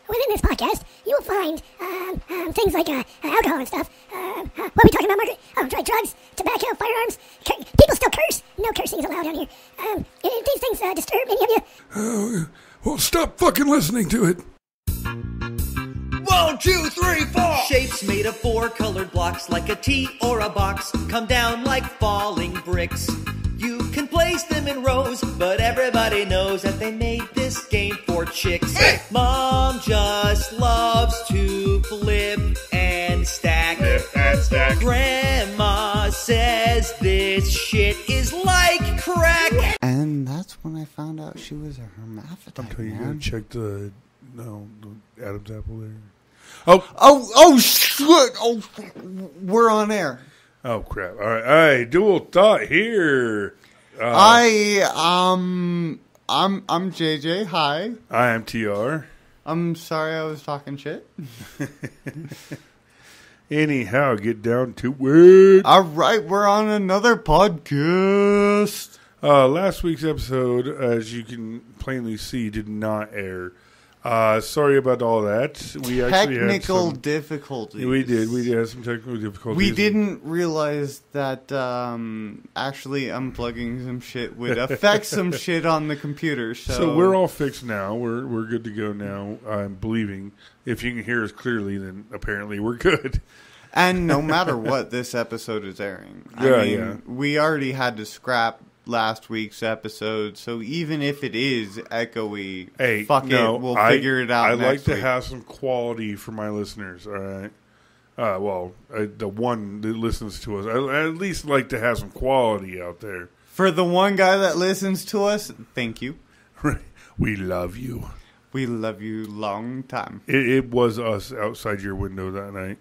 within this podcast, you will find things like alcohol and stuff. What are we talking about, Margaret? Oh, drugs, tobacco, firearms. People still curse. No cursing is allowed on here. If these things disturb any of you? Well, stop fucking listening to it. 1, 2, 3, 4. Shapes made of 4 colored blocks, like a T or a box, come down like falling bricks. You can place them in rows, but everybody knows that they made this game for chicks. Hey! Mom just loves to flip and stack. Flip and stack. Grandma says this shit is like crack. And that's when I found out she was a hermaphrodite. I'm telling you, man. gotta check the Adam's apple there. Oh, shit! Oh, we're on air. Oh, crap. All right, dual thought here. I'm JJ. Hi. I am TR. I'm sorry I was talking shit. Anyhow, get down to it. All right, we're on another podcast. Last week's episode, as you can plainly see, did not air. Sorry about all that. We actually had Technical some difficulties. We did have some technical difficulties. We didn't realize that actually unplugging some shit would affect some shit on the computer. So we're all fixed now. We're good to go now. I'm believing. If you can hear us clearly, then apparently we're good. And no matter what, this episode is airing. Yeah. We already had to scrap last week's episode, so even if it is echoey, we'll figure it out. I like next to week. have some quality for my listeners. All right. The one that listens to us, I at least like to have some quality out there. For the one guy that listens to us, thank you. We love you. We love you long time. It was us outside your window that night.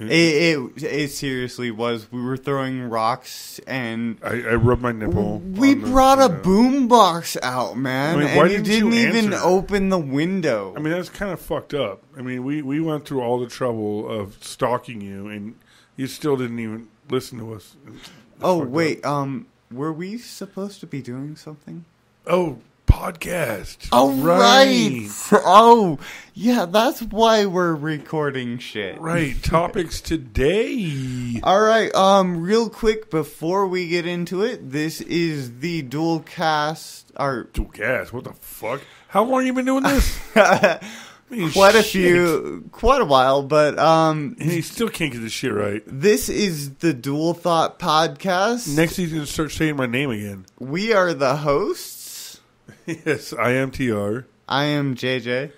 It seriously was. We were throwing rocks, and I rubbed my nipple. We brought a boombox out, man. I mean, and why you didn't didn't you even answer? open the window. I mean, that's kind of fucked up. I mean, we went through all the trouble of stalking you, and you still didn't even listen to us. Oh, wait. Were we supposed to be doing something? Oh, podcast. Oh, right. Oh, yeah, that's why we're recording shit. Right. Topics today. All right. Real quick before we get into it, this is the dual cast. Dual cast? What the fuck? How long you been doing this? Quite a while, but and he still can't get this shit right. This is the Dual Thought Podcast. Next he's gonna start saying my name again. We are the hosts. Yes, I am TR. I am JJ.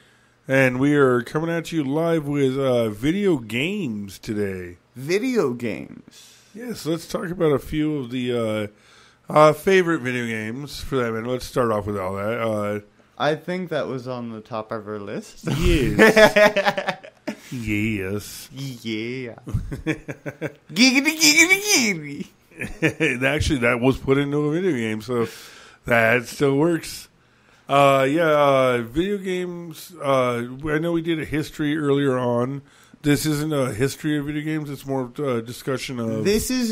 And we are coming at you live with video games today. Video games. Yes, let's talk about a few of the favorite video games for that matter. Let's start off with all that. I think that was on the top of our list. Yes. Yes. Yeah. Giggity, giggity, giggity. Actually, that was put into a video game, so that still works. Video games. I know we did a history earlier on. This isn't a history of video games. It's more of a discussion of... This is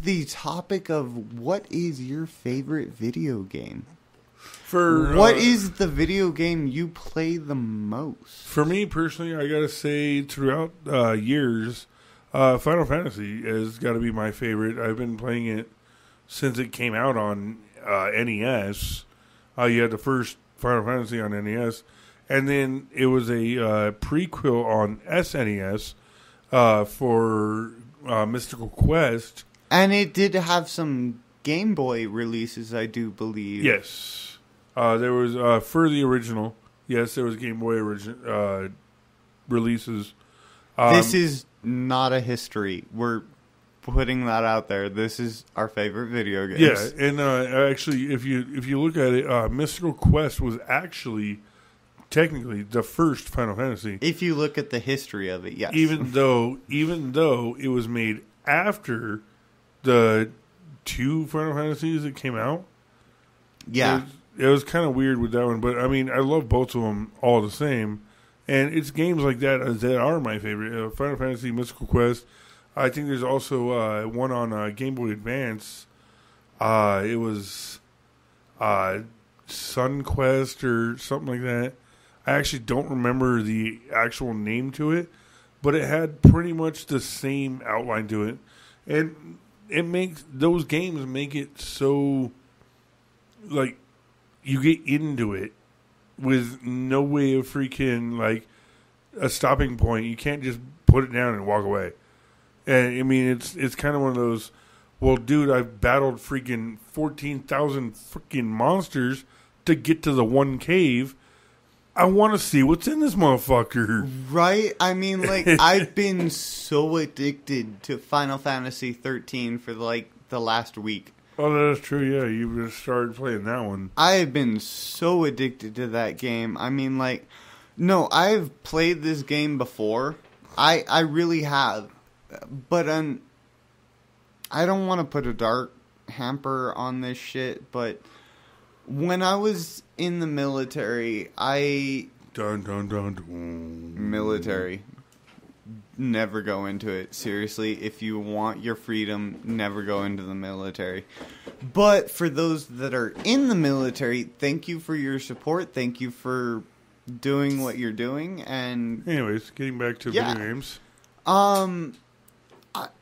the topic of what is your favorite video game? What is the video game you play the most? For me personally, I gotta say throughout years, Final Fantasy has got to be my favorite. I've been playing it since it came out on NES. You had the first Final Fantasy on NES, and then it was a prequel on SNES for Mystical Quest. And it did have some Game Boy releases, I do believe. Yes. There was, for the original, yes, there was Game Boy releases. This is not a history. We're putting that out there. This is our favorite video games. Yeah, and actually, if you look at it, Mystical Quest was actually technically the first Final Fantasy. If you look at the history of it, yes. Even though it was made after the 2 Final Fantasies that came out. Yeah. It was kind of weird with that one, but I mean, I love both of them all the same. And it's games like that are my favorite. Final Fantasy, Mystical Quest. I think there's also one on Game Boy Advance. It was Sun Quest or something like that. I actually don't remember the actual name to it, but it had pretty much the same outline to it. And it makes those games make it so, like, you get into it with no way of freaking, like, a stopping point. You can't just put it down and walk away. And, I mean, it's kind of one of those, well, dude, I've battled freaking 14,000 freaking monsters to get to the one cave. I want to see what's in this motherfucker. Right? I mean, like, I've been so addicted to Final Fantasy 13 for, like, the last week. Oh, that's true, yeah. You just started playing that one. I have been so addicted to that game. I mean, like, no, I've played this game before. I really have. But I don't want to put a dark hamper on this shit, but when I was in the military, Dun, dun, dun, dun. Military. Never go into it. Seriously, if you want your freedom, never go into the military. But for those that are in the military, thank you for your support. Thank you for doing what you're doing. And anyways, getting back to video games.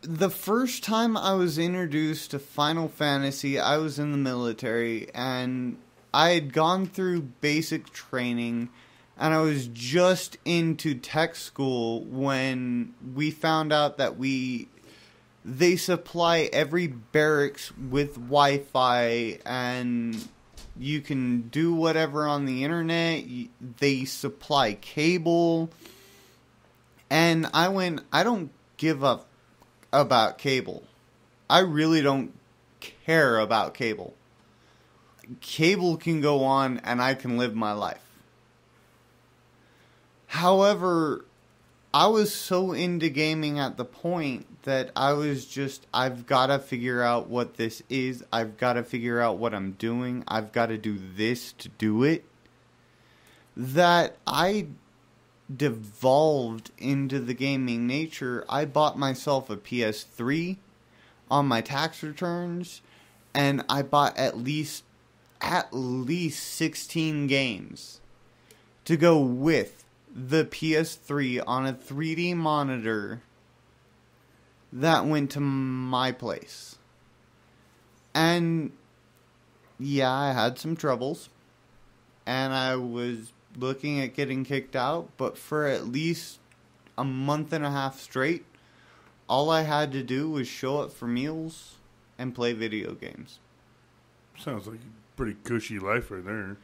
The first time I was introduced to Final Fantasy, I was in the military, and I had gone through basic training, and I was just into tech school when we found out that they supply every barracks with Wi-Fi, and you can do whatever on the internet. They supply cable, and I went, I don't give up about cable. I really don't care about cable. Cable can go on and I can live my life. However, I was so into gaming at the point that I was just, I've got to figure out what this is. I've got to figure out what I'm doing. I've got to do this to do it. That I devolved into the gaming nature. I bought myself a PS3 on my tax returns, and I bought at least 16 games to go with the PS3 on a 3D monitor that went to my place. And yeah, I had some troubles, and I was looking at getting kicked out, but for at least a month and a half straight, all I had to do was show up for meals and play video games. Sounds like a pretty cushy life right there.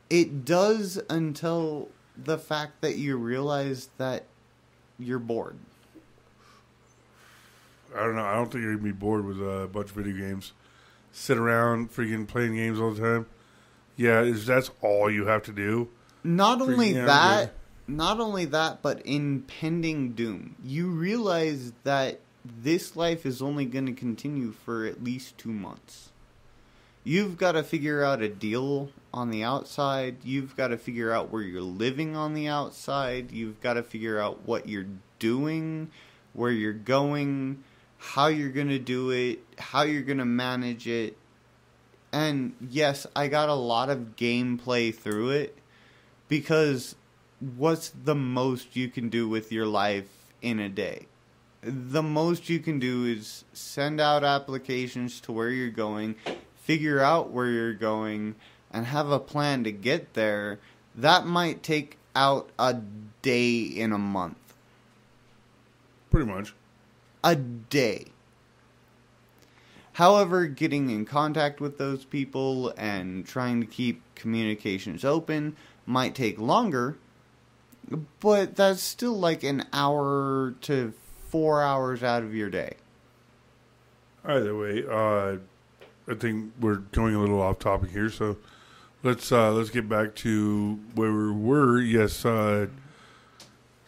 It does, until the fact that you realize that you're bored. I don't know. I don't think you're going to be bored with a bunch of video games. Sit around freaking playing games all the time. Yeah, that's all you have to do. Not only that, but impending doom. You realize that this life is only going to continue for at least 2 months. You've got to figure out a deal on the outside. You've got to figure out where you're living on the outside. You've got to figure out what you're doing, where you're going, how you're going to do it, how you're going to manage it. And yes, I got a lot of gameplay through it. Because what's the most you can do with your life in a day? The most you can do is send out applications to where you're going, figure out where you're going, and have a plan to get there. That might take out a day in a month. Pretty much. A day. However, getting in contact with those people and trying to keep communications open might take longer, but that's still like an hour to 4 hours out of your day. Either way, I think we're going a little off topic here, so let's get back to where we were. Yes, the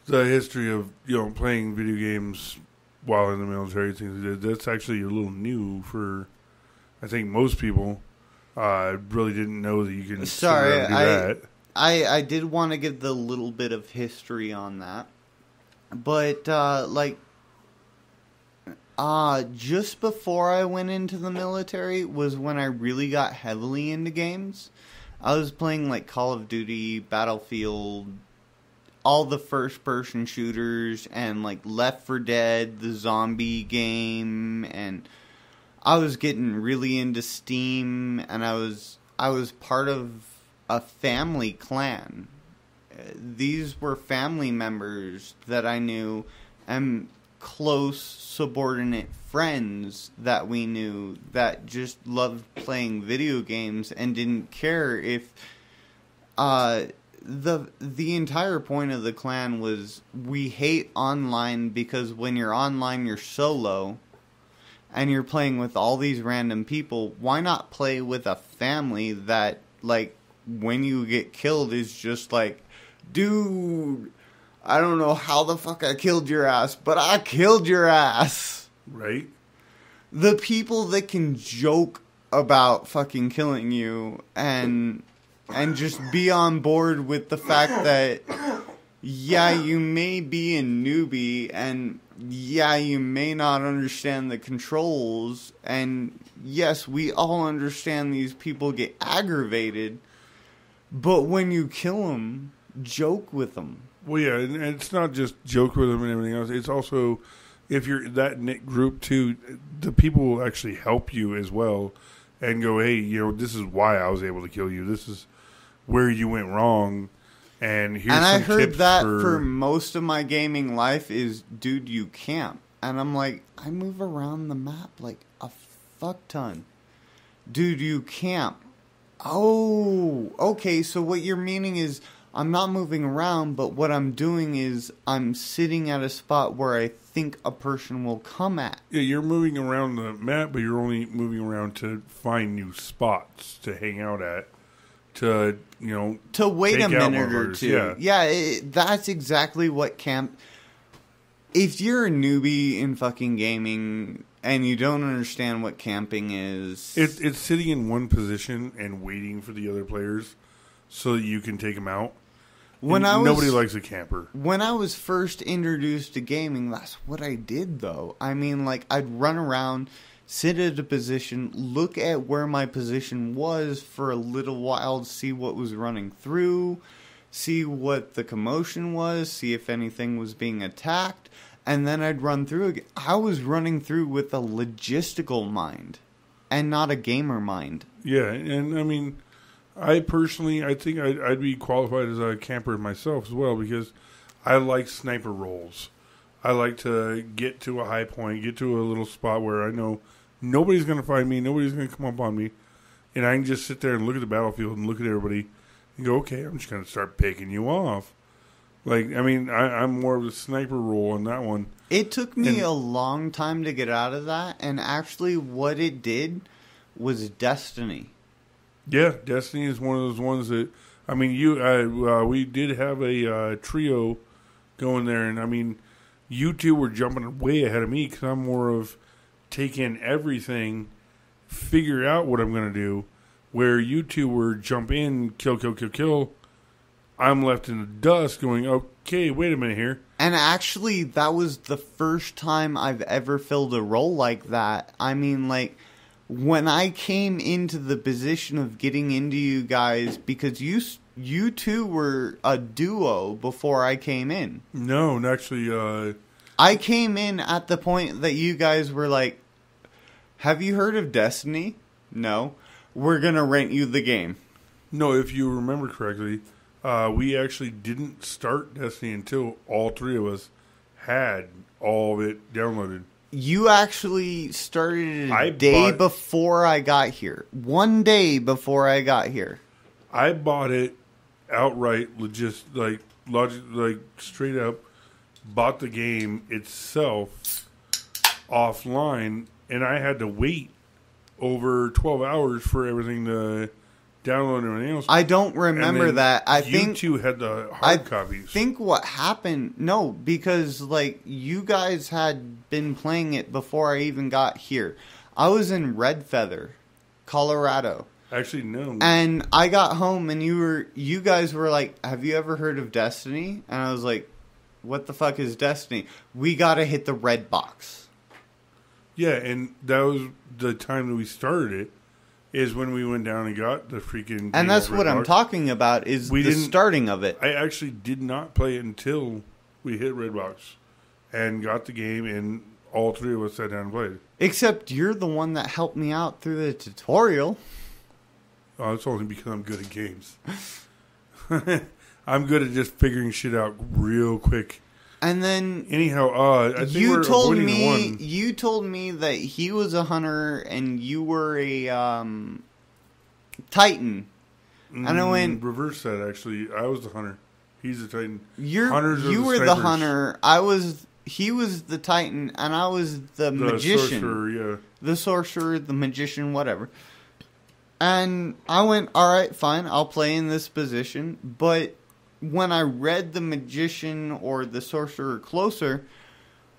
history of playing video games while in the military, things that's actually a little new for I think most people. I really didn't know that you can do that. I did want to give the little bit of history on that. But, just before I went into the military was when I really got heavily into games. I was playing like Call of Duty, Battlefield, all the first-person shooters, and like Left 4 Dead, the zombie game, and I was getting really into Steam, and I was part of a family clan. These were family members that I knew, and close subordinate friends that we knew that just loved playing video games and didn't care if the entire point of the clan was we hate online because when you're online you're solo and you're playing with all these random people. Why not play with a family that, like, when you get killed is just like, dude, I don't know how the fuck I killed your ass, but I killed your ass. Right? The people that can joke about fucking killing you and just be on board with the fact that, yeah, you may be a newbie and yeah, you may not understand the controls, and yes, we all understand these people get aggravated, but when you kill them, joke with them. Well, yeah, and it's not just joke with them and everything else. It's also, if you're that knit group too, the people will actually help you as well and go, hey, this is why I was able to kill you. This is where you went wrong. And here's and some I heard tips that for most of my gaming life is, dude, you camp. And I'm like, I move around the map like a fuck ton. Dude, you camp. Oh, okay, so what you're meaning is I'm not moving around, but what I'm doing is I'm sitting at a spot where I think a person will come at. Yeah, you're moving around the map, but you're only moving around to find new spots to hang out at. To wait a minute or two. Yeah, that's exactly what camp. If you're a newbie in fucking gaming and you don't understand what camping is, it's sitting in one position and waiting for the other players so that you can take them out. Nobody likes a camper. When I was first introduced to gaming, that's what I did, though. I mean, like, I'd run around, sit at a position, look at where my position was for a little while, see what was running through, see what the commotion was, see if anything was being attacked, and then I'd run through again. I was running through with a logistical mind and not a gamer mind. Yeah, and I mean, I think I'd be qualified as a camper myself as well because I like sniper roles. I like to get to a high point, get to a little spot where I know nobody's going to find me. Nobody's going to come up on me. And I can just sit there and look at the battlefield and look at everybody and go, okay, I'm just going to start picking you off. Like, I mean, I'm more of a sniper role on that one. It took me a long time to get out of that. And actually what it did was Destiny. Yeah, Destiny is one of those ones that, I mean, we did have a trio going there. And, I mean, you two were jumping way ahead of me because I'm more of take in everything, figure out what I'm going to do, where you two were jump in, kill. I'm left in the dust going, okay, wait a minute here. And actually, that was the first time I've ever filled a role like that. I mean, like, when I came into the position of getting into you guys, because you two were a duo before I came in. No, actually, I came in at the point that you guys were like, have you heard of Destiny? No. We're going to rent you the game. No, if you remember correctly, we actually didn't start Destiny until all three of us had all of it downloaded. You actually started it before I got here. 1 day before I got here. I bought it outright, straight up, bought the game itself offline, and I had to wait over 12 hours for everything to download and everything else. I don't remember that. You two had the hard copies. I think what happened, no, because like you guys had been playing it before I even got here. I was in Red Feather, Colorado. Actually, no. And I got home and you guys were like, have you ever heard of Destiny? And I was like, what the fuck is Destiny? We gotta hit the red box. Yeah, and that was the time that we started it. is when we went down and got the freaking. And that's what I'm talking about, is the starting of it. I actually did not play it until we hit Redbox and got the game, and all three of us sat down and played. Except you're the one that helped me out through the tutorial. Oh, it's only because I'm good at games. I'm good at just figuring shit out real quick. And then anyhow, I think you told me that he was a hunter and you were a Titan. And I went reverse that. Actually, I was the hunter. He's the Titan. You were the hunter. He was the Titan, and I was the magician. Sorcerer, yeah. The sorcerer, the magician, whatever. And I went, all right, fine, I'll play in this position. But when I read the magician or the sorcerer closer,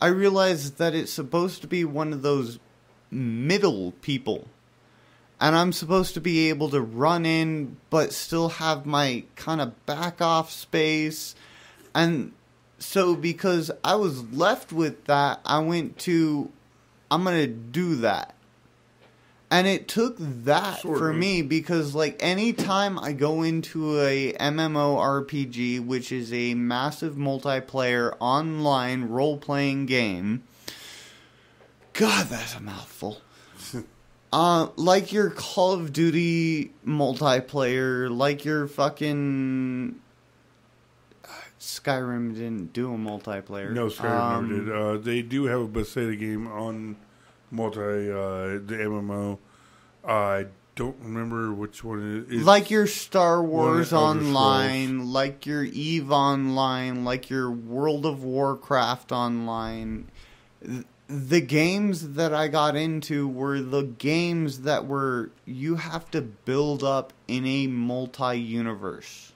I realized that it's supposed to be one of those middle people. And I'm supposed to be able to run in, but still have my kind of back off space. And so because I was left with that, I went to, I'm going to do that. And it took that for me because, like, anytime I go into a MMORPG, which is a massive multiplayer online role-playing game, God, that's a mouthful. Like your Call of Duty multiplayer, like your fucking Skyrim didn't do a multiplayer. No, Skyrim never did. They do have a Bethesda game on the MMO. I don't remember which one it is. Like your Star Wars Online, like your EVE Online, like your World of Warcraft Online. The games that I got into were the games that were, you have to build up in a multi-universe.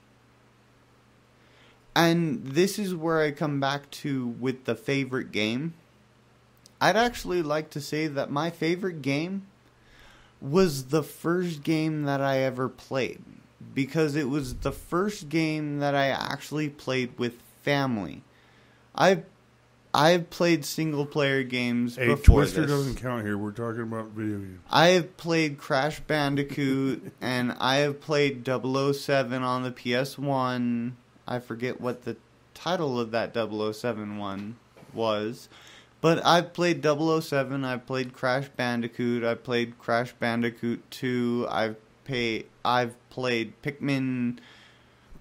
And this is where I come back to with the favorite game. I'd actually like to say that my favorite game was the first game that I ever played. Because it was the first game that I actually played with family. I've played single-player games before Twister this. doesn't count here. We're talking about video games. I have played Crash Bandicoot, and I have played 007 on the PS1. I forget what the title of that 007 one was. But I've played 007, I've played Crash Bandicoot, I've played Crash Bandicoot 2, I've played Pikmin.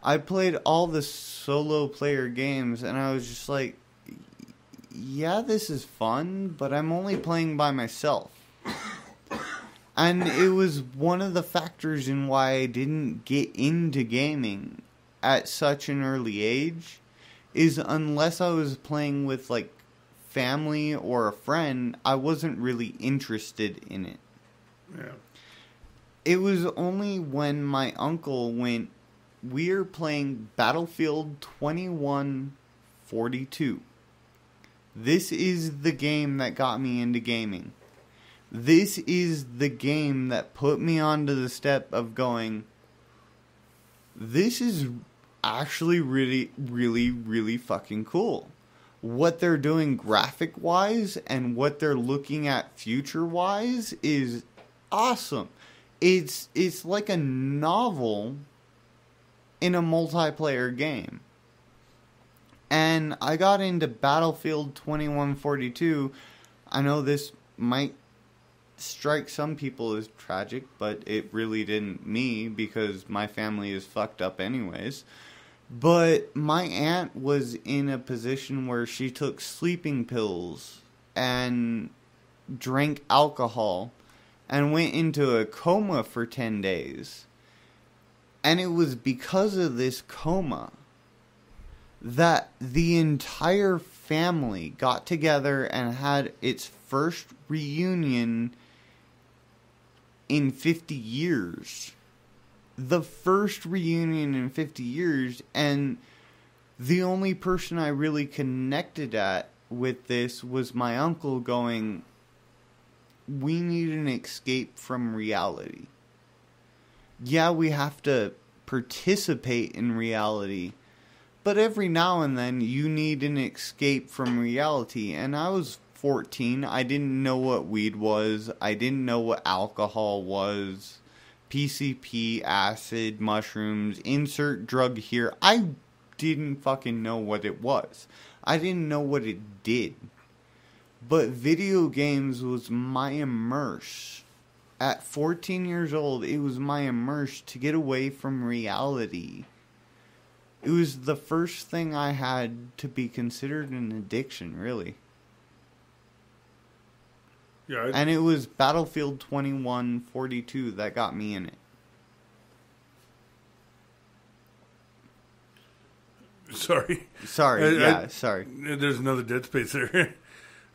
I played all the solo-player games, and I was just like, yeah, this is fun, but I'm only playing by myself. And it was one of the factors in why I didn't get into gaming at such an early age, is unless I was playing with, like, family or a friend, I wasn't really interested in it. Yeah. It was only when my uncle went, we're playing Battlefield 2142. This is the game that got me into gaming. This is the game that put me onto the step of going, this is actually really, really, really fucking cool. What they're doing graphic-wise and what they're looking at future-wise is awesome. It's like a novel in a multiplayer game. And I got into Battlefield 2142. I know this might strike some people as tragic, but it really didn't me because my family is fucked up anyways. But my aunt was in a position where she took sleeping pills and drank alcohol and went into a coma for 10 days. And it was because of this coma that the entire family got together and had its first reunion in 50 years. The first reunion in 50 years, and the only person I really connected with this was my uncle going, we need an escape from reality. Yeah, we have to participate in reality, but every now and then you need an escape from reality. And I was 14, I didn't know what weed was, I didn't know what alcohol was. PCP, acid, mushrooms, insert drug here. I didn't fucking know what it was. I didn't know what it did. But video games was my immerse. At 14 years old, it was my immerse to get away from reality. It was the first thing I had to be considered an addiction, really. Yeah, And it was Battlefield 2142 that got me in it. Sorry. Sorry. There's another dead space there.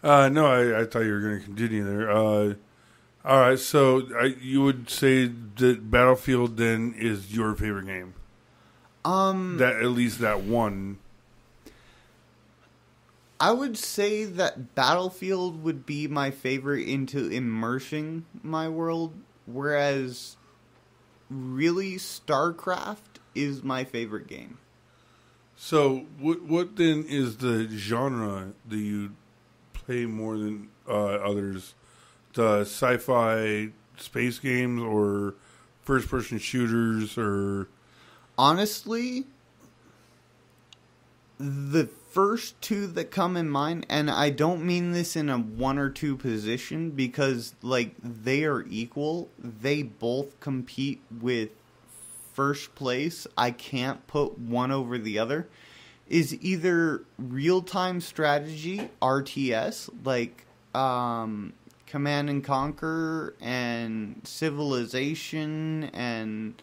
No, I thought you were going to continue there. All right, so you would say that Battlefield then is your favorite game? That at least that one. I would say that Battlefield would be my favorite into immersing my world, whereas really StarCraft is my favorite game. So what then is the genre that you play more than others? The sci-fi space games or first-person shooters or... Honestly, the first two that come in mind, and I don't mean this in a one or two position because, like, they are equal. They both compete with first place. I can't put one over the other. Is either real-time strategy, RTS, like Command and Conquer and Civilization and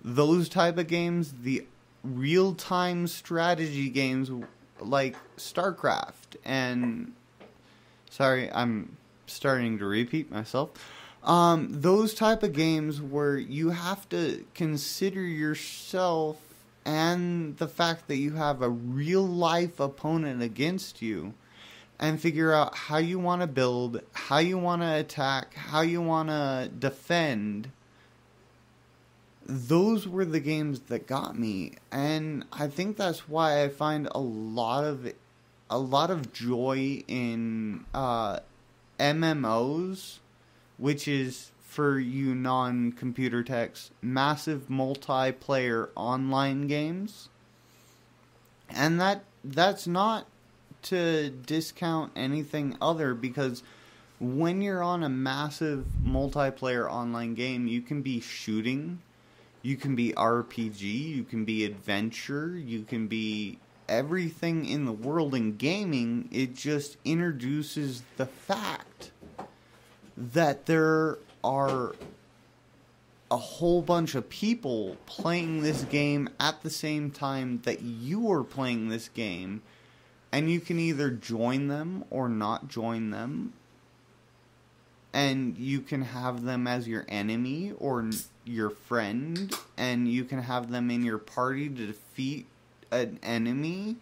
those type of games, the real-time strategy games like StarCraft and... Sorry, I'm starting to repeat myself. Those type of games where you have to consider yourself and the fact that you have a real-life opponent against you and figure out how you want to build, how you want to attack, how you want to defend. Those were the games that got me, and I think that's why I find a lot of joy in MMOs, which is, for you non-computer techs, massive multiplayer online games. And that's not to discount anything other, because when you're on a massive multiplayer online game, you can be shooting, you can be RPG, you can be adventure, you can be everything in the world in gaming. It just introduces the fact that there are a whole bunch of people playing this game at the same time that you are playing this game, and you can either join them or not join them, and you can have them as your enemy or your friend, and you can have them in your party to defeat an enemy,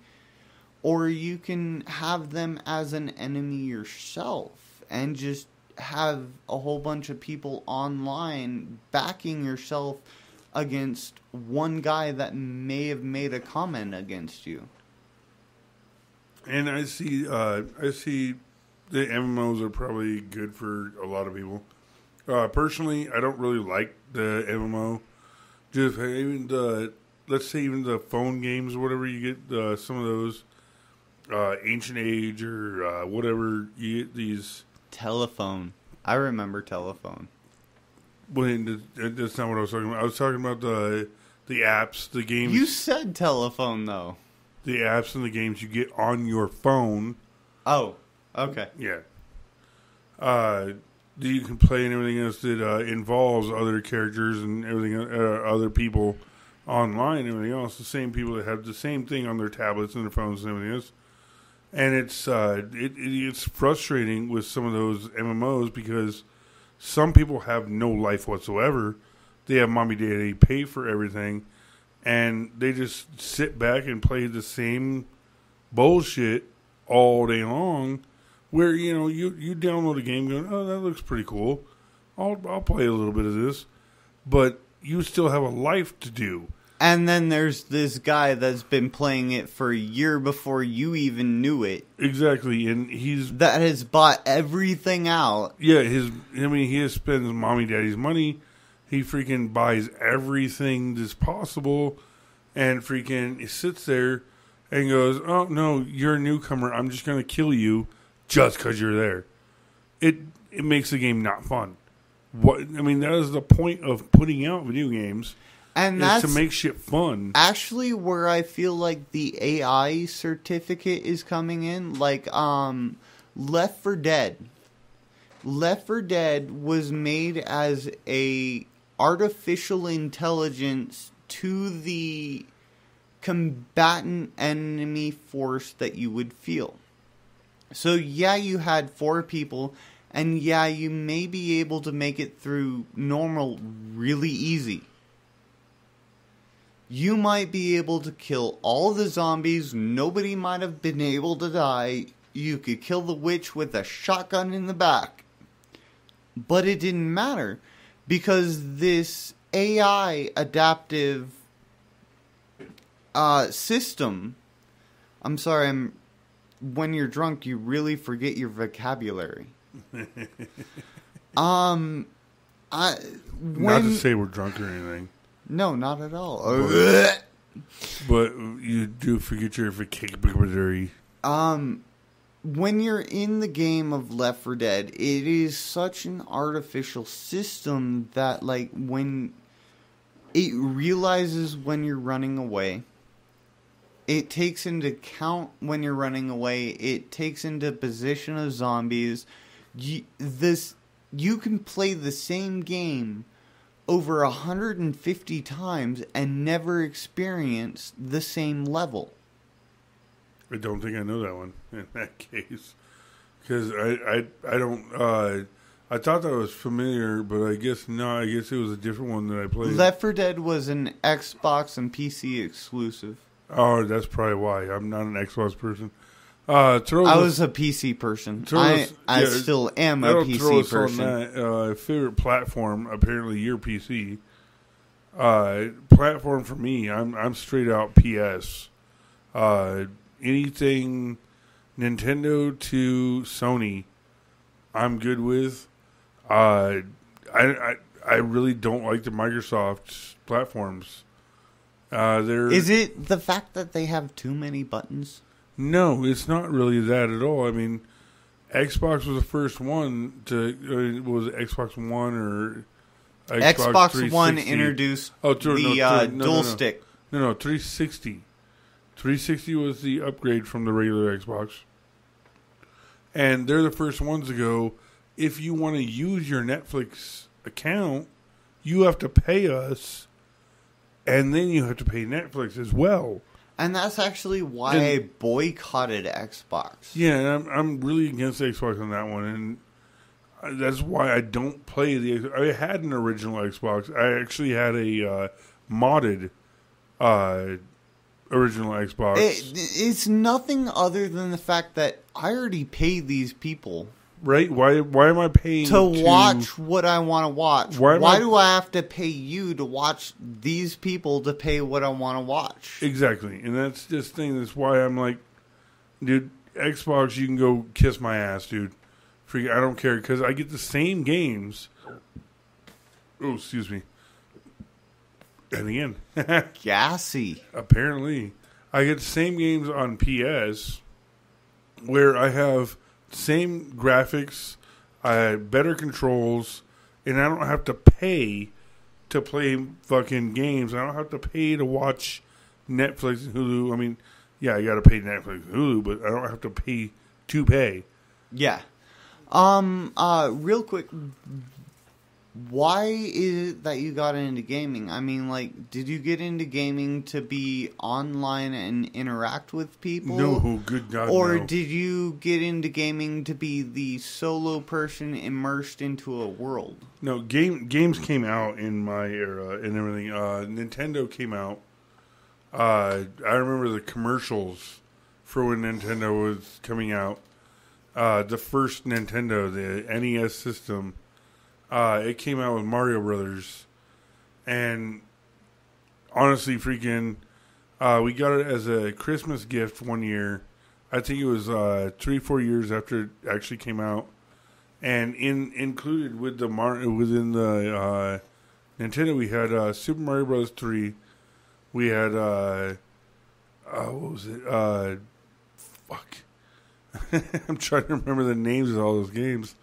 or you can have them as an enemy yourself and just have a whole bunch of people online backing yourself against one guy that may have made a comment against you. And I see the MMOs are probably good for a lot of people. Personally, I don't really like the MMO. Just even let's say even the phone games or whatever, you get some of those Ancient Age or whatever, you get these. Telephone. I remember Telephone. That's not what I was talking about. I was talking about the apps, the games. You said Telephone, though. The apps and the games you get on your phone. Oh, okay. Yeah. You can play and everything else that involves other characters and everything, other people online and everything else. The same people that have the same thing on their tablets and their phones and everything else. And it's frustrating with some of those MMOs because some people have no life whatsoever. They have mommy, daddy pay for everything, and they just sit back and play the same bullshit all day long. Where you download a game going, oh, that looks pretty cool. I'll play a little bit of this, but you still have a life to do. And then there's this guy that's been playing it for a year before you even knew it. Exactly, and that has bought everything out. Yeah, he spends mommy daddy's money, He freaking buys everything that's possible and freaking sits there and goes, "Oh, no, you're a newcomer. I'm just going to kill you just because you're there." It makes the game not fun. That is the point of putting out video games. And that's that's to make shit fun. actually where I feel like the AI certificate is coming in. Like, Left 4 Dead. Left 4 Dead was made as a artificial intelligence to the combatant enemy force that you would feel. So yeah, you had 4 people, and yeah, you may be able to make it through normal really easy. You might be able to kill all the zombies, nobody might have been able to die, you could kill the witch with a shotgun in the back. But it didn't matter, because this AI adaptive system, I'm sorry, when you're drunk, you really forget your vocabulary. Not to say we're drunk or anything. No, not at all. But you do forget your vocabulary. When you're in the game of Left 4 Dead, it is such an artificial system that, like, when it realizes when you're running away, it takes into account when you're running away, it takes into position of zombies. You can play the same game over 150 times and never experience the same level. I don't think I know that one in that case, because I don't. I thought that was familiar, but I guess no. I guess it was a different one that I played. Left 4 Dead was an Xbox and PC exclusive. Oh, that's probably why. I'm not an Xbox person. I was a PC person. I still am a PC person. On that, favorite platform, apparently your PC. Platform for me, I'm straight out PS. Anything Nintendo to Sony, I'm good with. I really don't like the Microsoft platforms. Is it the fact that they have too many buttons? No, it's not really that at all. I mean, Xbox was the first one to was it Xbox One or Xbox One introduced dual stick. No, 360. 360 was the upgrade from the regular Xbox. And they're the first ones to go, if you want to use your Netflix account, you have to pay us, and then you have to pay Netflix as well. And that's actually why I boycotted Xbox. Yeah, and I'm really against Xbox on that one, and that's why I don't play the... I had an original Xbox. I actually had a modded original Xbox. It's nothing other than the fact that I already paid these people. Right? Why am I paying to watch what I want to watch? Why do I have to pay you to watch these people to pay what I want to watch? Exactly. And that's just the thing. That's why I'm like, dude, Xbox, you can go kiss my ass, dude. I don't care, because I get the same games. Oh, excuse me. And again. Gassy. Apparently. I get the same games on PS where I have same graphics, better controls, and I don't have to pay to play fucking games. I don't have to pay to watch Netflix and Hulu. I mean, yeah, I got to pay Netflix and Hulu, but I don't have to pay to pay. Yeah. Real quick, why is it that you got into gaming? I mean, like, did you get into gaming to be online and interact with people? No, good God, or no. did you get into gaming to be the solo person immersed into a world? No, games came out in my era and everything. Nintendo came out. I remember the commercials for when Nintendo was coming out. The first Nintendo, the NES system, it came out with Mario Brothers, and honestly, freaking, we got it as a Christmas gift one year. I think it was 3-4 years after it actually came out, and included with within the Nintendo, we had Super Mario Bros. 3. We had, what was it? Fuck. I'm trying to remember the names of all those games.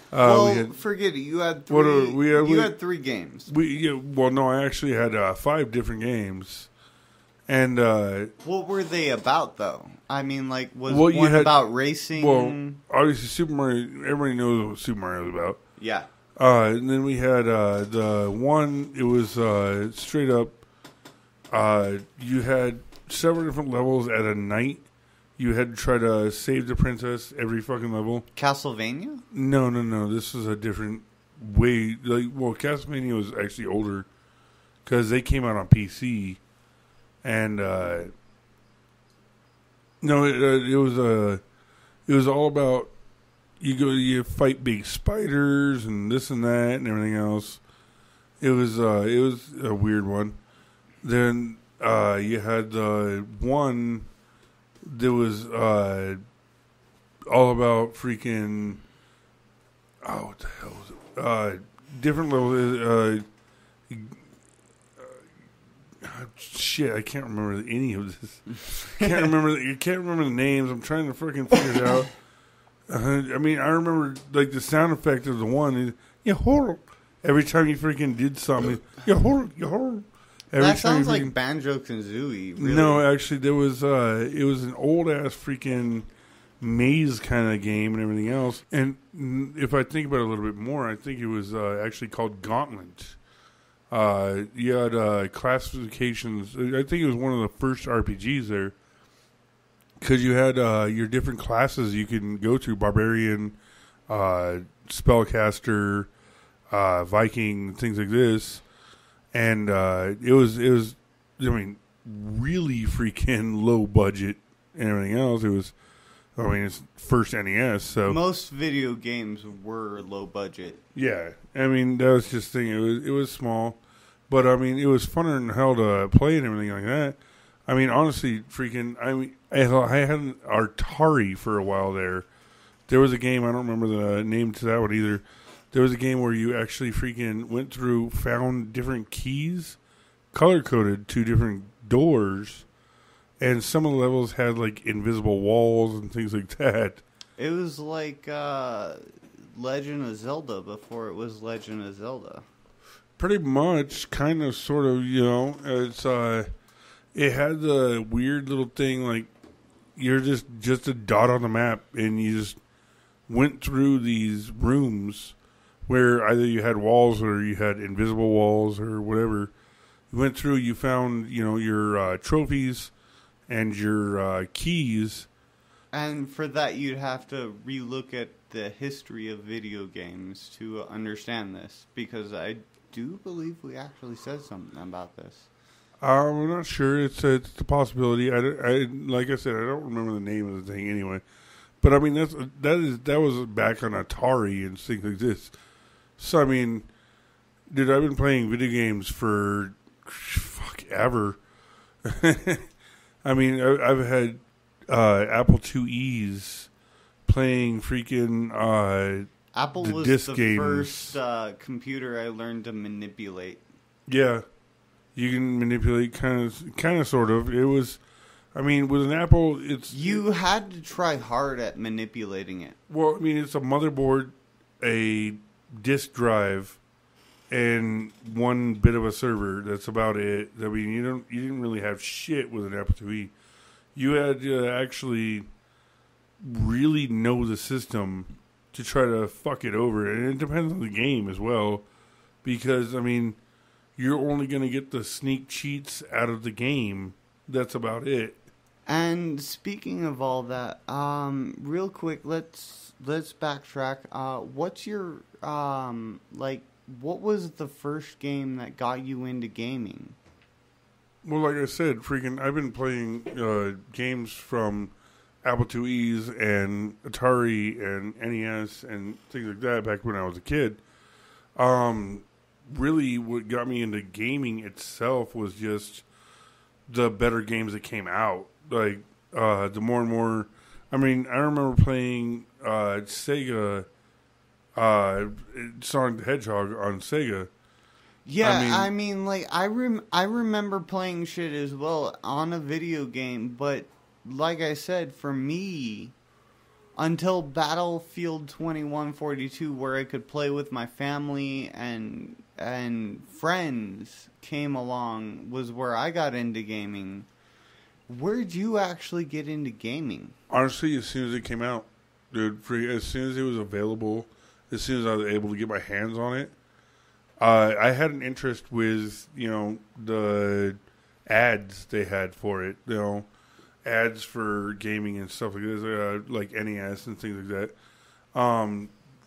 Forget it. You had three. You had 3 games. No, I actually had 5 different games. And what were they about, though? I mean, like, was one about racing? Well, obviously, Super Mario. Everybody knows what Super Mario is about. Yeah. And then we had the one. It was straight up. You had several different levels at a night. You had to try to save the princess every fucking level. Castlevania? No. This is a different way. Castlevania was actually older because they came out on PC, and it was all about you fight big spiders and this and that and everything else. It was a weird one. Then you had the one that was all about freaking what the hell was it? Different levels. Shit, I can't remember any of this. Can't remember the names. I'm trying to freaking figure it out. I mean, I remember like the sound effect of the one. Horror. Every time you freaking did something, horror. That sounds like Banjo-Kazooie. Really. No, actually, there was it was an old ass freaking maze kind of game and everything else. And if I think about it a little bit more, I think it was actually called Gauntlet. You had classifications. I think it was one of the first RPGs there. Because you had your different classes you can go to: barbarian, spellcaster, Viking, things like this. And it was. I mean, really freaking low budget and everything else. It was. I mean, it's first NES, so most video games were low budget. Yeah, I mean that was just the thing. It was small, but I mean it was funner than hell to play and everything like that. I mean, honestly, freaking. I mean, I had an Atari for a while there. There was a game, I don't remember the name to that one either. There was a game where you actually freaking went through, found different keys, color-coded to different doors, and some of the levels had, like, invisible walls and things like that. It was like Legend of Zelda before it was Legend of Zelda. Pretty much, kind of, sort of, it's, it had the weird little thing, like, you're just a dot on the map, and you just went through these rooms where either you had walls or you had invisible walls or whatever. You went through, you found, your trophies and your keys. And for that, you'd have to relook at the history of video games to understand this, because I do believe we actually said something about this. I'm not sure. It's a possibility. I like I said, I don't remember the name of the thing anyway. But I mean, that was back on Atari and things like this. So I mean, dude, I've been playing video games for ever. I mean, I've had Apple IIe's playing freaking Apple was disc the games. first computer I learned to manipulate. Yeah, you can manipulate kind of, sort of. It was. I mean, with an Apple, you had to try hard at manipulating it. Well, I mean, it's a motherboard, a disk drive, and one bit of a server. That's about it. I mean, you didn't really have shit with an Apple IIe. You had to actually really know the system to try to fuck it over, and it depends on the game as well, because I mean, you're only going to get the sneak cheats out of the game. That's about it. And speaking of all that, real quick, let's backtrack. What's your what was the first game that got you into gaming? Well, like I said, I've been playing games from Apple IIe's and Atari and NES and things like that back when I was a kid. Really, what got me into gaming itself was just the better games that came out. Like, the more and more... I mean, I remember playing Sega, Sonic the Hedgehog on Sega, Yeah, I mean like I remember playing shit as well on a video game, but like I said, for me, until Battlefield 2142, where I could play with my family and friends came along, was where I got into gaming. Where'd you actually get into gaming? Honestly, as soon as it came out, dude, as soon as it was available, as soon as I was able to get my hands on it, I had an interest with, the ads they had for it, ads for gaming and stuff like this, like NES and things like that.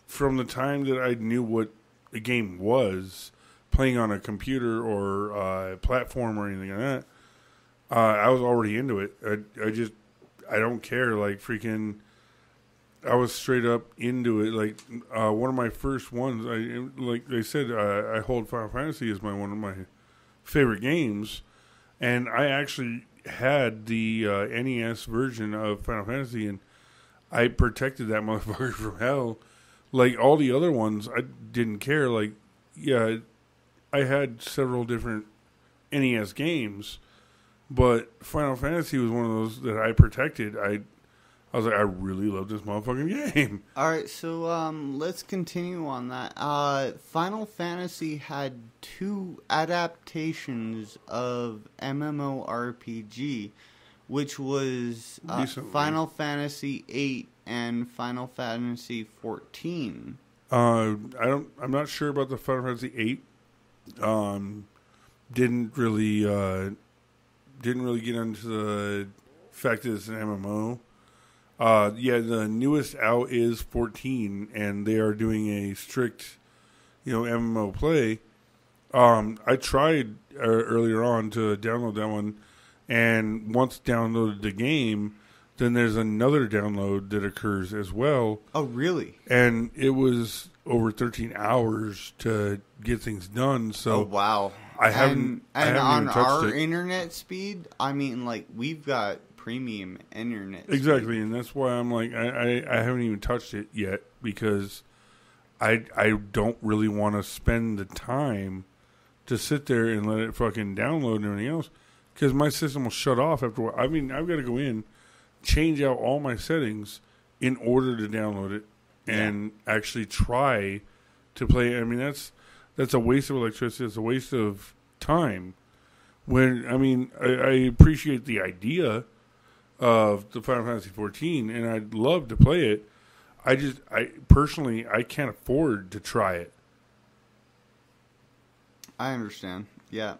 From the time that I knew what a game was, playing on a computer or a platform or anything like that, I was already into it. I don't care. Like freaking, I was straight up into it. Like one of my first ones, like they said, I hold Final Fantasy as one of my favorite games, and I actually had the NES version of Final Fantasy, and I protected that motherfucker from hell. Like all the other ones, I didn't care. Like, yeah, I had several different NES games, but Final Fantasy was one of those that I protected. I was like, I really love this motherfucking game. All right, so let's continue on that. Final Fantasy had 2 adaptations of MMORPG, which was Final Fantasy VIII and Final Fantasy XIV. I'm not sure about the Final Fantasy VIII. Didn't really get into the fact that it's an MMO. Yeah, the newest out is 14, and they are doing a strict, MMO play. I tried earlier on to download that one, and once downloaded the game, then there's another download that occurs as well. Oh, really? And it was over 13 hours to get things done. So, oh, wow. I haven't on even touched our it. internet speed, I mean, like, we've got premium internet. Exactly, and that's why I'm like, I haven't even touched it yet, because I don't really want to spend the time to sit there and let it fucking download and everything else, because my system will shut off after a while. I mean, I've got to go in, change out all my settings in order to download it and actually try to play. I mean, that's a waste of electricity. It's a waste of time. When I appreciate the idea of the Final Fantasy 14, and I'd love to play it. I personally can't afford to try it. I understand. Yeah.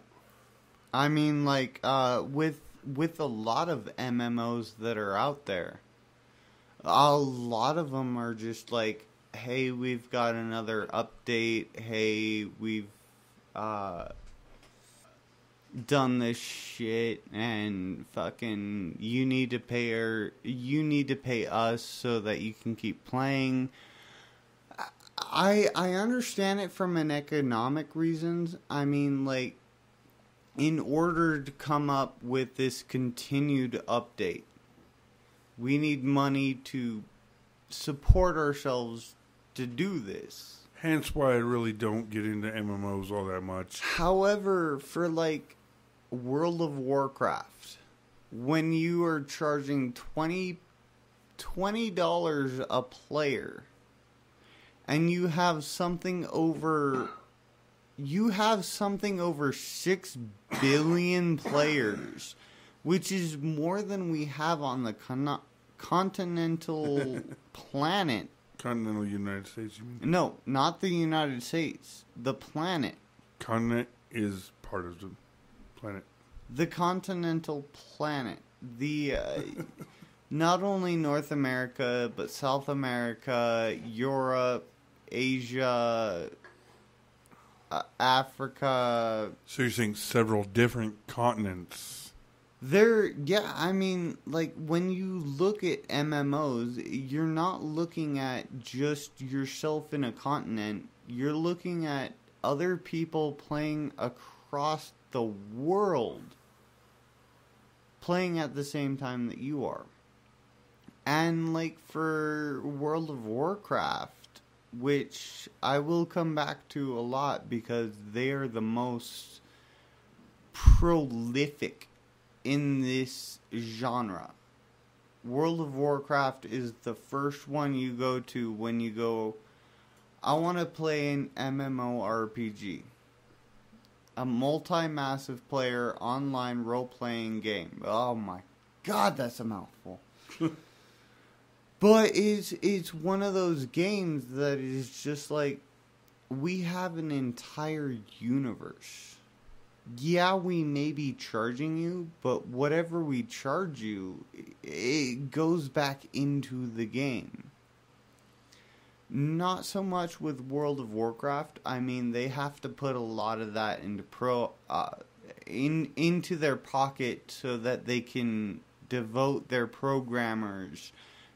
I mean, like, with a lot of MMOs that are out there, a lot of them are just like, hey, we've got another update. Hey, we've done this shit, and fucking you need to pay us so that you can keep playing. I understand it from an economic reasons. I mean, like, in order to come up with this continued update, we need money to support ourselves to do this. Hence why I really don't get into MMOs all that much. However, for like World of Warcraft, when you are charging $20 a player, and you have something over 6 billion players, which is more than we have on the continental planet. Continental United States, you mean? No, not the United States. The planet. Continent is part of the planet. The continental planet. The not only North America, but South America, Europe, Asia, Africa. So you're saying several different continents. I mean, like, when you look at MMOs, you're not looking at just yourself in a continent. You're looking at other people playing across the world, playing at the same time that you are. And, like, for World of Warcraft, which I will come back to a lot because they are the most prolific in this genre. World of Warcraft is the first one you go to when you go, I want to play an MMORPG. A multi-massive player online role-playing game. Oh my god, that's a mouthful. But it's one of those games that is just like, we have an entire universe. Yeah, we may be charging you, but whatever we charge you, it goes back into the game. Not so much with World of Warcraft. I mean, they have to put a lot of that into their pocket so that they can devote their programmers.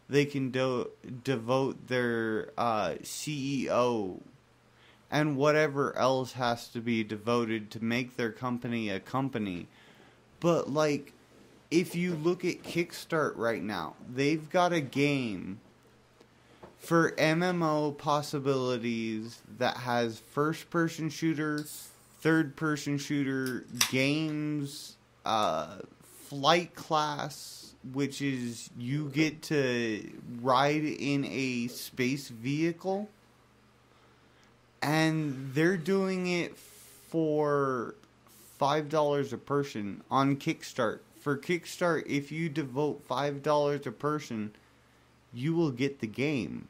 They can devote their CEO and whatever else has to be devoted to make their company a company. But, like, if you look at Kickstart right now, they've got a game for MMO possibilities that has first-person shooter, third-person shooter, games, flight class, which is you get to ride in a space vehicle. And they're doing it for $5 a person on Kickstart. For Kickstart, if you devote $5 a person, you will get the game.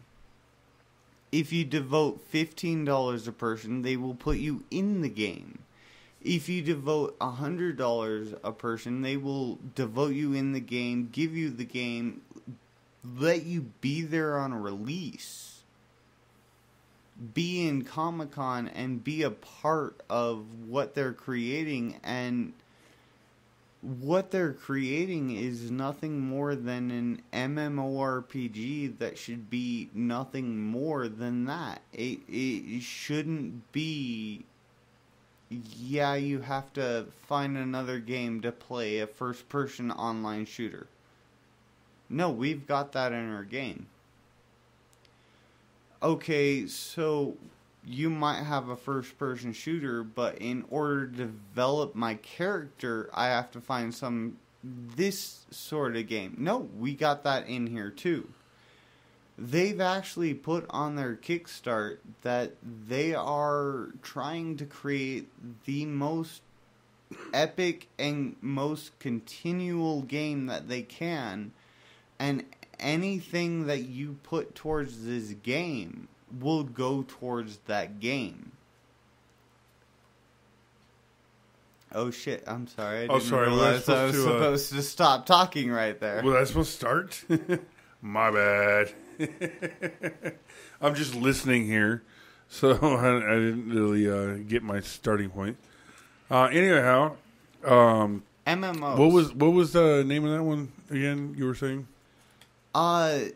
If you devote $15 a person, they will put you in the game. If you devote $100 a person, they will devote you in the game, give you the game, let you be there on a release. Be in Comic-Con and be a part of what they're creating, and what they're creating is nothing more than an MMORPG that should be nothing more than that. It shouldn't be, yeah, you have to find another game to play a first-person online shooter. No, we've got that in our game. Okay, so you might have a first-person shooter, but in order to develop my character, I have to find this sort of game. No, we got that in here too. They've actually put on their Kickstart that they are trying to create the most epic and most continual game that they can, and anything that you put towards this game will go towards that game. Oh shit, I'm sorry. I didn't realize I was supposed to stop talking right there. Was I supposed to start? My bad. I'm just listening here, so I didn't really get my starting point. Anyhow, MMOs. What was the name of that one again? You were saying? I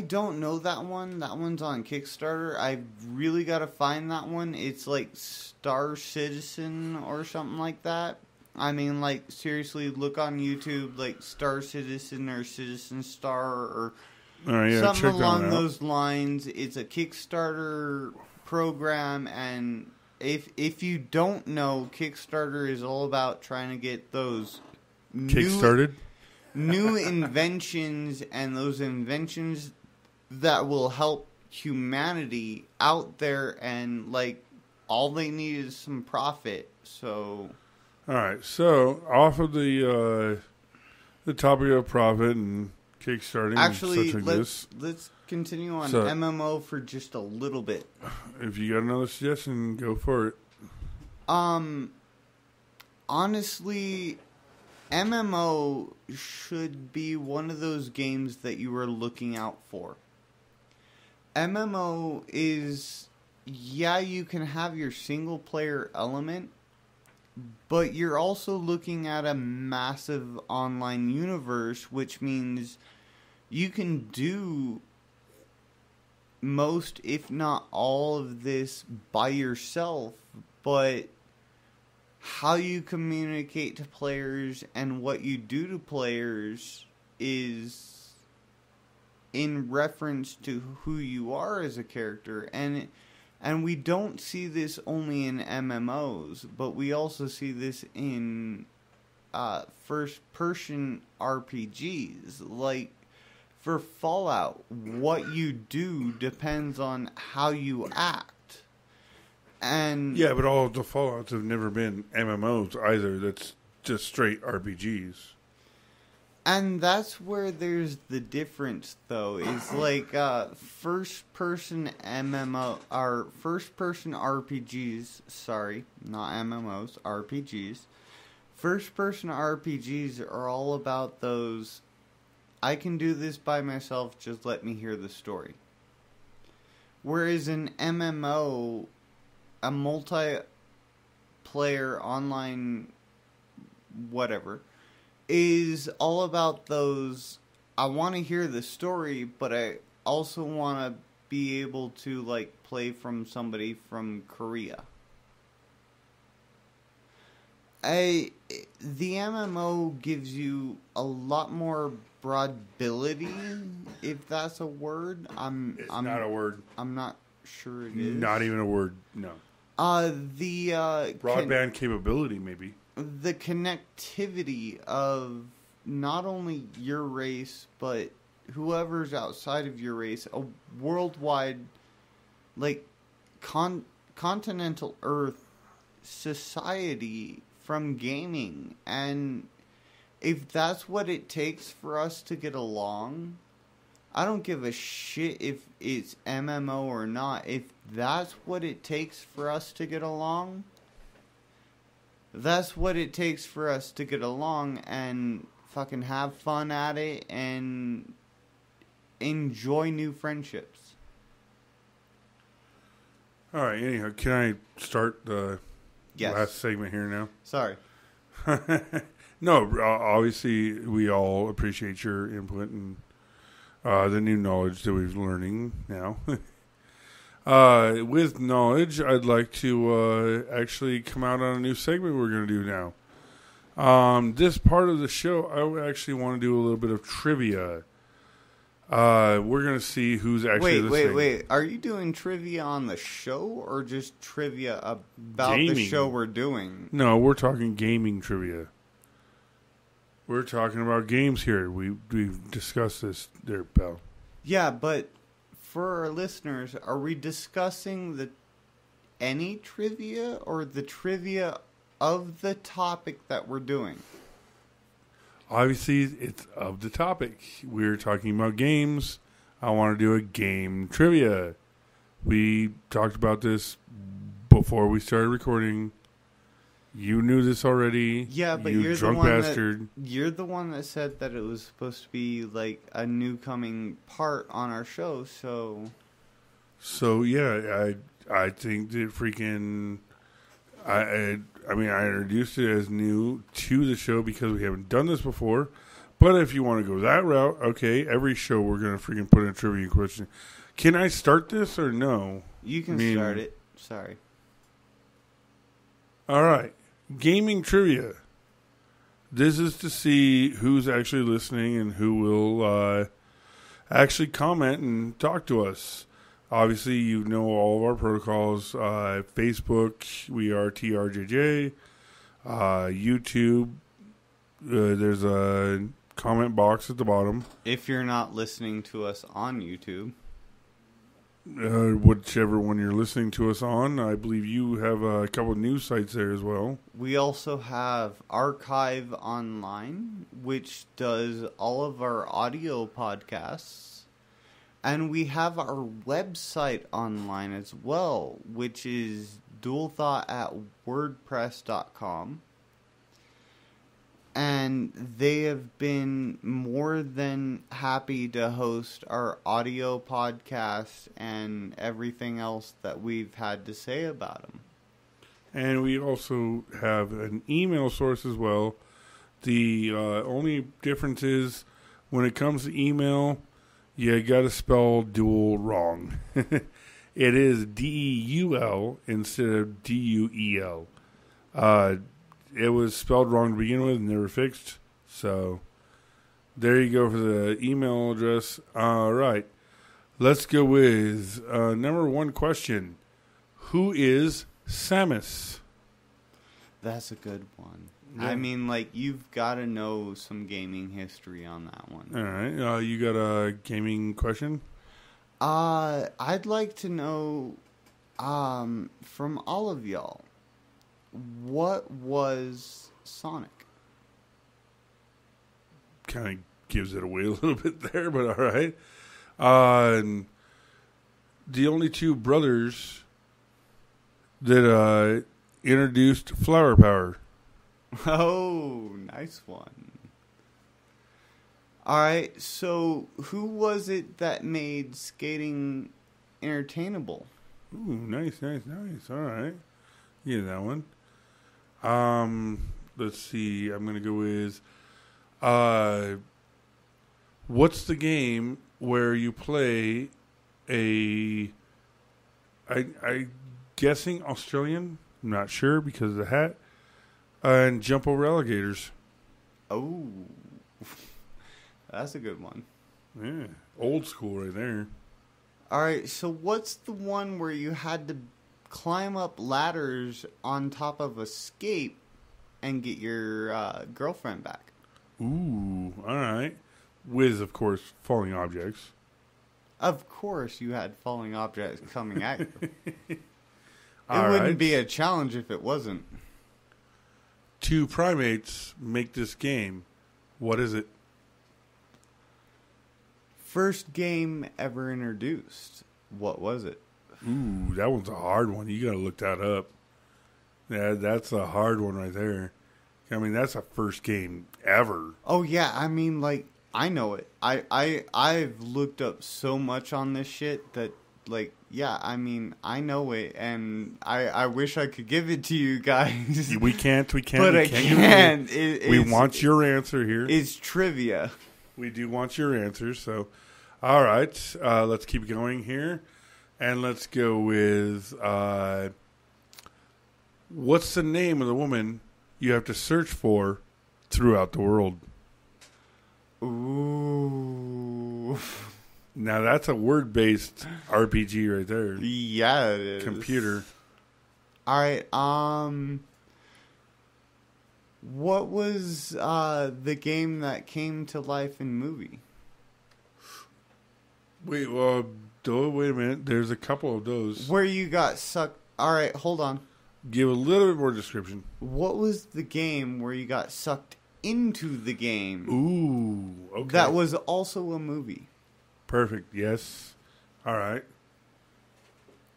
don't know that one. That one's on Kickstarter. I really got to find that one. It's like Star Citizen or something like that. I mean, like, seriously, look on YouTube, like Star Citizen or Citizen Star or something along those lines. It's a Kickstarter program, and if you don't know, Kickstarter is all about trying to get those new inventions, and those inventions that will help humanity out there, and like all they need is some profit. So, all right. So off of the topic of profit and kickstarting, actually, and such like let's continue on MMO for just a little bit. If you got another suggestion, go for it. Honestly, MMO should be one of those games that you are looking out for. MMO is, yeah, you can have your single player element, but you're also looking at a massive online universe, which means you can do most, if not all of this by yourself, but how you communicate to players and what you do to players is in reference to who you are as a character. And we don't see this only in MMOs, but we also see this in first-person RPGs. Like, for Fallout, what you do depends on how you act. And yeah, but all of the Fallouts have never been MMOs either. That's just straight RPGs. And that's where there's the difference, though. Is like first-person MMO or first-person RPGs. Sorry, not MMOs, RPGs. First-person RPGs are all about those. I can do this by myself. Just let me hear the story. Whereas an MMO, a multiplayer online, whatever, is all about those, I want to hear the story, but I also want to be able to, like, play from somebody from Korea. The MMO gives you a lot more broadability, if that's a word. I'm not a word. I'm not sure it is. Not even a word, no. Broadband capability, maybe. The connectivity of not only your race, but whoever's outside of your race, a worldwide, like, continental Earth society from gaming. And if that's what it takes for us to get along, I don't give a shit if it's MMO or not. If that's what it takes for us to get along, that's what it takes for us to get along and fucking have fun at it and enjoy new friendships. All right, anyhow, can I start the Yes. last segment here now? Sorry. No, obviously we all appreciate your input and the new knowledge that we're learning now. With knowledge, I'd like to actually come out on a new segment we're going to do now. This part of the show, I actually want to do a little bit of trivia. We're going to see who's actually listening. Wait. Are you doing trivia on the show or just trivia about Gaming. the show we're doing? No, we're talking gaming trivia. We're talking about games here. We've discussed this there, pal. Yeah, but for our listeners, are we discussing any trivia or the trivia of the topic that we're doing? Obviously, it's of the topic. We're talking about games. I want to do a game trivia. We talked about this before we started recording. You knew this already. Yeah, but you you're drunk the one bastard. You're the one that said that it was supposed to be like a new coming part on our show. So yeah, I think that freaking I mean I introduced it as new to the show because we haven't done this before. But if you want to go that route, okay. Every show we're gonna freaking put in a trivia question. Can I start this or no? you can start it. Sorry. All right. Gaming trivia. This is to see who's actually listening and who will actually comment and talk to us. Obviously, you know all of our protocols. Facebook, we are TRJJ. YouTube, there's a comment box at the bottom. If you're not listening to us on YouTube. Whichever one you're listening to us on. I believe you have a couple of news sites there as well. We also have Archive Online, which does all of our audio podcasts. And we have our website online as well, which is dualthought@wordpress.com. And they have been more than happy to host our audio podcast and everything else that we've had to say about them. And we also have an email source as well. The only difference is when it comes to email, you got to spell dual wrong. It is DEUL instead of DUEL. It was spelled wrong to begin with and never fixed. So There you go for the email address. All right. Let's go with number one question. Who is Samus? That's a good one. Yeah. I mean, like, you've got to know some gaming history on that one. All right. You got a gaming question? I'd like to know, from all of y'all, what was Sonic? Kind of gives it away a little bit there, but all right. The only two brothers that introduced flower power. Oh, nice one. All right, so who was it that made skating entertainable? Ooh, nice. All right. Yeah, that one. Let's see. I'm going to go with what's the game where you play I guessing Australian? I'm not sure because of the hat. And jump over alligators. Oh, that's a good one. Yeah, old school right there. All right, so what's the one where you had to climb up ladders on top of a skate and get your girlfriend back? Ooh, all right. With, of course, falling objects. Of course you had falling objects coming at you. It All wouldn't right. be a challenge if it wasn't. Two primates make this game. What is it? First game ever introduced. What was it? Ooh, that one's a hard one. You got to look that up. Yeah, that's a hard one right there. I mean, that's a first game ever. Oh yeah, I mean, like, I know it. I've looked up so much on this shit that, like, yeah, I mean, I know it, and I wish I could give it to you guys. We can't. But we I can't. can't. We want your answer here. It's trivia. We do want your answer. So, all right, let's keep going here, and let's go with what's the name of the woman you have to search for throughout the world? Ooh. Now that's a word-based RPG right there. Yeah, it is. Computer. All right. What was the game that came to life in movie? Wait, wait a minute. There's a couple of those. Where you got sucked. All right, hold on. Give a little bit more description. What was the game where you got sucked into the game? Ooh, okay. That was also a movie. Perfect. Yes. All right.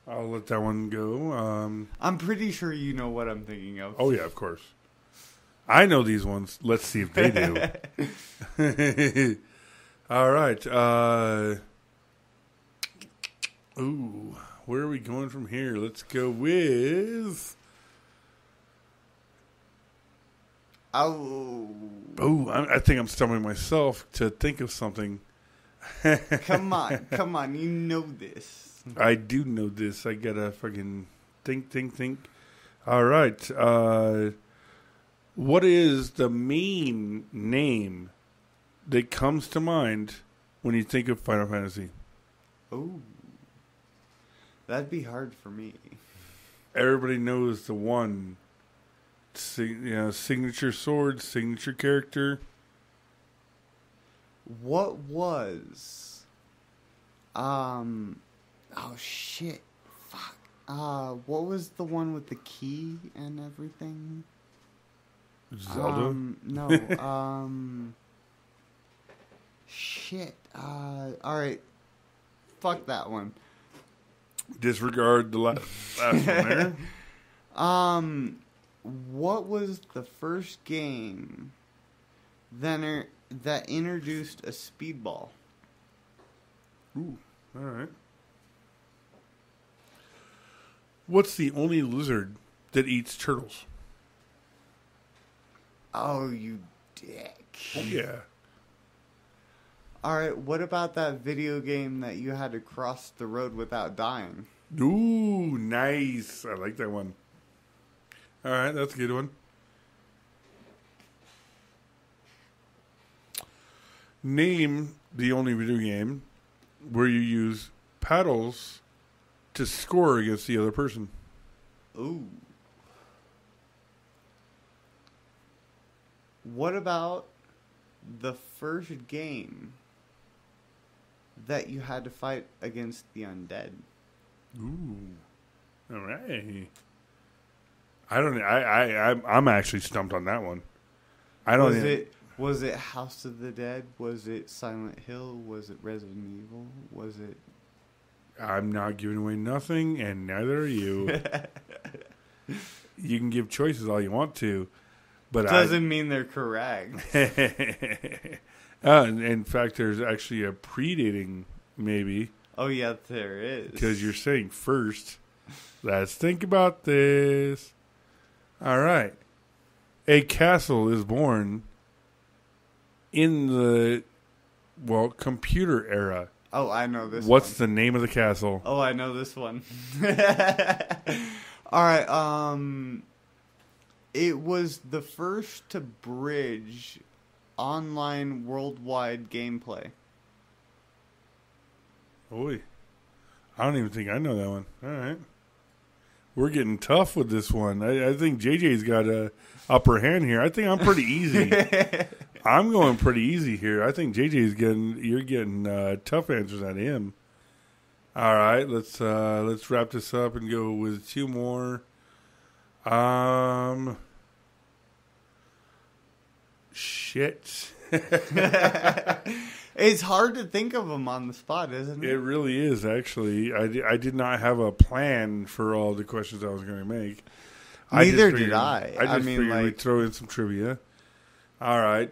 I'll let that one go. I'm pretty sure you know what I'm thinking of. Oh, yeah, of course. I know these ones. Let's see if they do. All right. Ooh, where are we going from here? Let's go with... Oh. Oh, I think I'm stumbling myself to think of something. Come on. You know this. I do know this. I gotta fucking think. All right. What is the main name that comes to mind when you think of Final Fantasy? Oh. That'd be hard for me. Everybody knows the one. Signature sword, signature character. What was... Oh, shit. Fuck. What was the one with the key and everything? Zelda? No, shit. Alright. Fuck that one. Disregard the last one there. What was the first game that introduced a speedball? Ooh, all right. What's the only lizard that eats turtles? Oh, you dick. Oh, yeah. Alright, what about that video game that you had to cross the road without dying? Ooh, nice. I like that one. All right, that's a good one. Name the only video game where you use paddles to score against the other person. Ooh. What about the first game that you had to fight against the undead? Ooh. All right. I don't. I'm actually stumped on that one. I don't. Was it House of the Dead? Was it Silent Hill? Was it Resident Evil? Was it? I'm not giving away nothing, and neither are you. You can give choices all you want to, but doesn't mean they're correct. In fact, there's actually a predating maybe. Oh yeah, there is. Because you're saying first. Let's think about this. All right. A castle is born in the, computer era. Oh, I know this What's the name of the castle? Oh, I know this one. All right, it was the first to bridge online worldwide gameplay. Oy. I don't even think I know that one. All right. We're getting tough with this one. I think JJ's got a upper hand here. I think I'm pretty easy. I'm going pretty easy here. I think you're getting tough answers out of him. All right, let's wrap this up and go with two more. Shit. It's hard to think of them on the spot, isn't it? It really is, actually. I did not have a plan for all the questions I was going to make. Neither did I. I just figured we'd throw in some trivia. All right.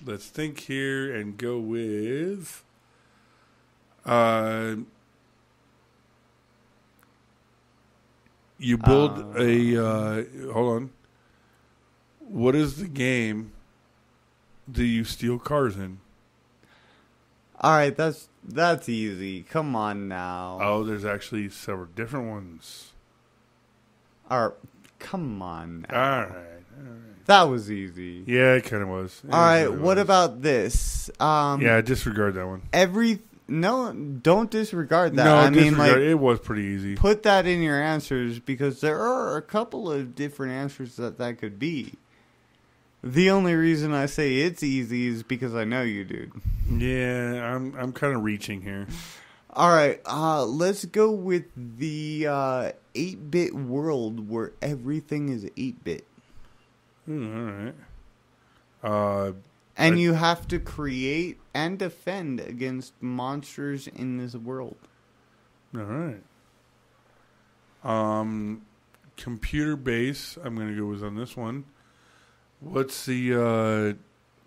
Let's think here and go with... you build hold on. What is the game that you steal cars in? All right, that's easy. Come on now. Oh, there's actually several different ones. Come on now. All right. That was easy. Yeah, it kind of was. All right, what about this? Yeah, disregard that one. No, don't disregard that. No, I mean, it was pretty easy. Put that in your answers because there are a couple of different answers that could be. The only reason I say it's easy is because I know you, dude. Yeah, I'm kind of reaching here. All right, let's go with the 8-bit world where everything is 8-bit. All right. And you have to create and defend against monsters in this world. All right. Computer base, I'm going to go with on this one. What's the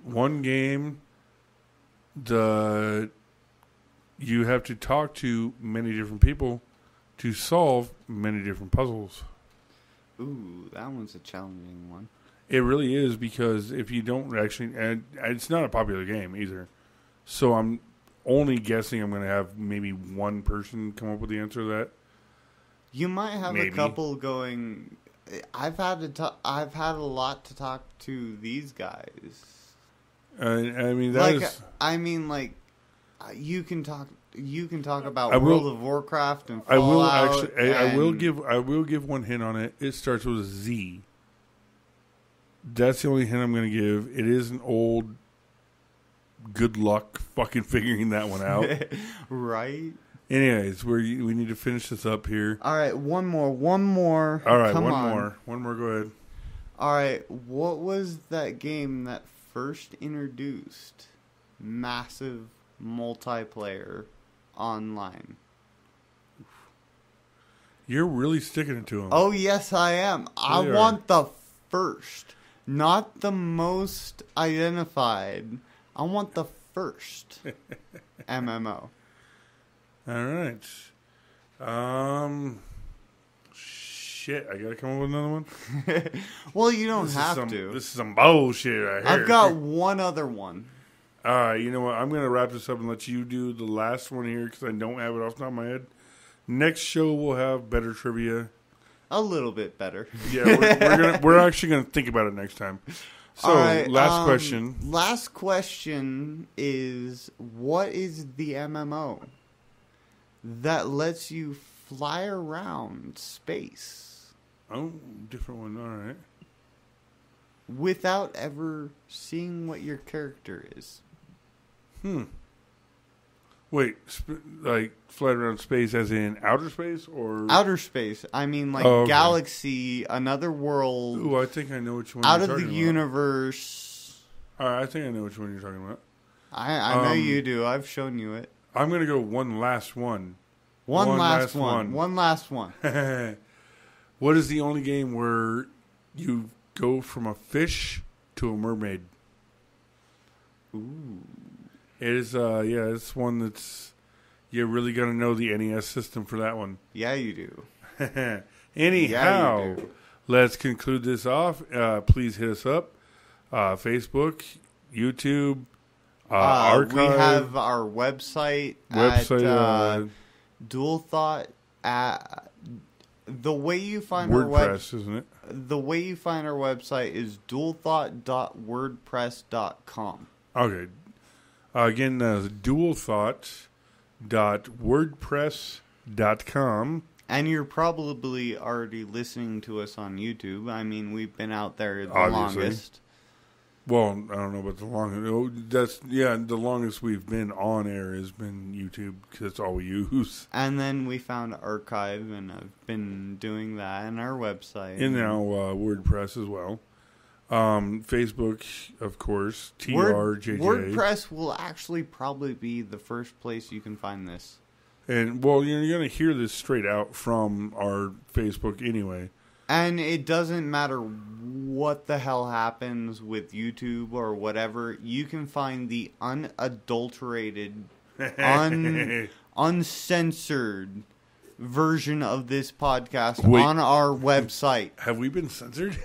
one game you have to talk to many different people to solve many different puzzles? Ooh, that one's a challenging one. It really is, because if you don't actually... And it's not a popular game either. So I'm only guessing I'm going to have maybe one person come up with the answer to that. You might have a couple going... I've had a lot to talk to these guys. You can talk about World of Warcraft and Fallout. I will give one hint on it. It starts with a Z. That's the only hint I'm going to give. It is an old. Good luck fucking figuring that one out. Right. Anyways, we need to finish this up here. All right, one more. All right, one more. Go ahead. All right, what was that game that first introduced massive multiplayer online? You're really sticking it to him. Oh yes, I am. I want the first, not the most identified. I want the first MMO. All right. Shit, I gotta come up with another one? Well, you don't have to. This is some bullshit right here. I've got one other one. All right, you know what? I'm gonna wrap this up and let you do the last one here because I don't have it off the top of my head. Next show we'll have better trivia. A little bit better. Yeah, we're actually gonna think about it next time. So, All right, last question. Last question is, what is the MMO that lets you fly around space Oh, different one. All right. without ever seeing what your character is? Wait, like flight around space as in outer space or Outer space. I mean, like Oh, okay. galaxy, another world, Ooh, I think I know which one. out you're of the talking about. universe. All right, I think I know which one you're talking about. I know you do. I've shown you it. I'm gonna go one last one. One last one. one. One last one. What is the only game where you go from a fish to a mermaid? Ooh. It is, it's one that's you really gotta know the NES system for that one. Yeah, you do. Anyhow, Yeah, you do. let's conclude this off. Please hit us up, Facebook, YouTube, archive. We have our website at Dual Thought. The way you find our WordPress, isn't it? The way you find our website is dualthought.wordpress.com. Okay. Again, dualthought.wordpress.com. And you're probably already listening to us on YouTube. I mean, we've been out there the Obviously. longest. Well, I don't know about the longest. The longest we've been on air has been YouTube because that's all we use. And then we found Archive, and I've been doing that, and our website. And now WordPress as well. Facebook, of course, TRJJ. WordPress will actually probably be the first place you can find this. And, well, you're going to hear this straight out from our Facebook anyway. And it doesn't matter what the hell happens with YouTube or whatever. You can find the unadulterated, uncensored version of this podcast on our website. Have we been censored?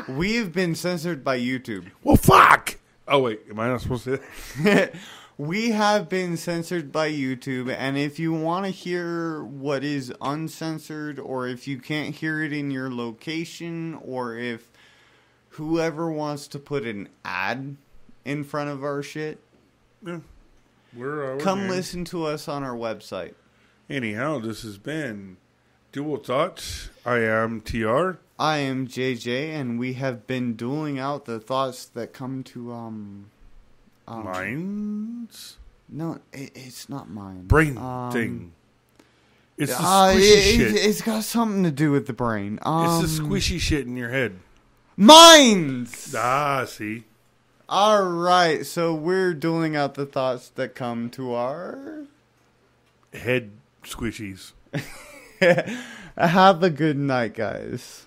We have been censored by YouTube. Well, fuck! Oh, wait. Am I not supposed to? We have been censored by YouTube, and if you want to hear what is uncensored, or if you can't hear it in your location, or if whoever wants to put an ad in front of our shit, We're come here. listen to us on our website. Anyhow, this has been Dual Thoughts. I am TR. I am JJ, and we have been dueling out the thoughts that come to Minds? No, it's not mine. Brain thing. It's the squishy shit. It's got something to do with the brain. It's the squishy shit in your head. Minds! Ah, see? All right, so we're dueling out the thoughts that come to our... Head squishies. Have a good night, guys.